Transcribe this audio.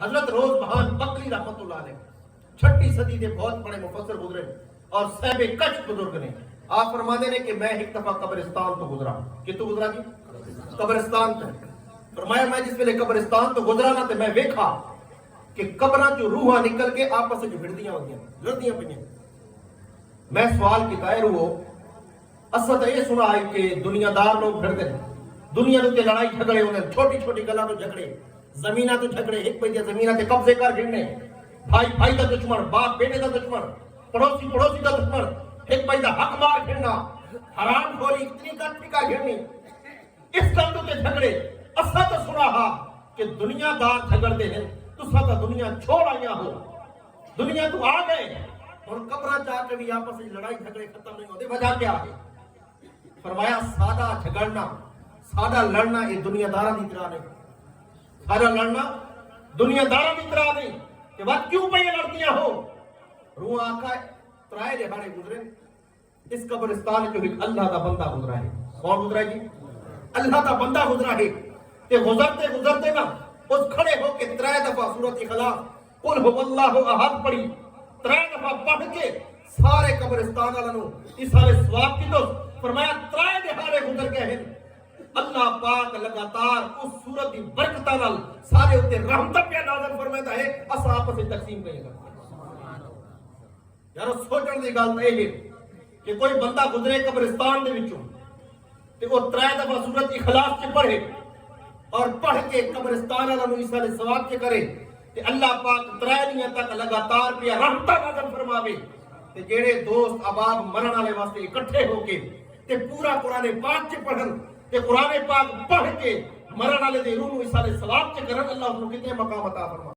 حضرت روز بہان بکری رحمت اللہ علیہ 6ٹی صدی کے بہت بڑے مفسر گزرے اور صاحب کچھ بزرگ نے. آپ فرماتے ہیں کہ میں ایک دفعہ قبرستان تو گزرا. کتوں گزرا جی؟ قبرستان تو. فرمایا میں جس ویلے قبرستان تو گزرا نا تو میں ویکھا کہ قبراں جو روحاں نکل کے آپس وچ بھڑدیاں ہوندیاں لڑدیاں پئیاں. میں سوال کیتا ہے روحو اساں تو یہ سنا ہے کہ دنیا دار لوگ بھڑدے ہیں, دنیا دے لڑائی جھگڑے ہوندے, چھوٹی چھوٹی گلاں تو جھگڑے, زمیناں تو جھگڑے, ایک پہ زمیناں تے قبضے کر گھڑنے, بھائی بھائی دا دشمن, باپ بیٹے دا دشمن, پڑوسی پڑوسی دا دشمن, ایک پہ حق مار گھڑنا, حرام خوری اتنی کا ٹھیکا گھڑنی, اس گل تو تے جھگڑے. اساں تو سنا ہا کہ دنیا دار جھگڑ دے ہیں, تساں تا دنیا چھوڑ آیا ہو, دنیا تو آ گئے اور قبراں جا کے بھی آپس میں لڑائی جھگڑے ختم نہیں ہوتے. وجہ کیا ہے؟ فرمایا سادہ جھگڑنا, سادہ لڑنا یہ دنیا داراں دی طرح نہیں. سادہ لڑنا دنیا داراں دی طرح نہیں کہ بات کیوں پہ یہ لڑتیاں ہو. روح آقا ترائے دہاڑے گزرے, اس قبرستان جو ایک اللہ دا بندہ گزرا ہے. کون گزرا ہے جی؟ اللہ دا بندہ گزرا ہے. تے گزرتے گزرتے نا اس کھڑے ہو کے 3 دفعہ سورۃ اخلاص قل هو اللہ احد پڑھی, 3 دفعہ پڑھ کے سارے قبرستان والوں اس سارے ثواب کی. تو فرمایا 3 دہاڑے گزر گئے ہیں, اللہ پاک لگاتار اس سورت کی برکتاں نال سارے اوتے رحمتاں پہ نازل فرماتا ہے. اساں آپس وچ تقسیم کرے گا. یارو سوچن دی گل اے ہے کہ کوئی بندہ گزرے قبرستان دے وچوں تے او 3 دفعہ سورت اخلاص چ پڑھے اور پڑھ کے قبرستان والوں اس والے ثواب کے کرے تے اللہ پاک 3 دن تک لگاتار پہ رحمتاں نازل فرماوے. تے جڑے دوست احباب مرن والے واسطے اکٹھے ہو کے تے پورا قرآن پاک چ پڑھن تے قرآن پاک پڑھ کے مرن والے دی روح اس والے ثواب چ کرن, اللہ انہوں کتنے مقام عطا فرمائے.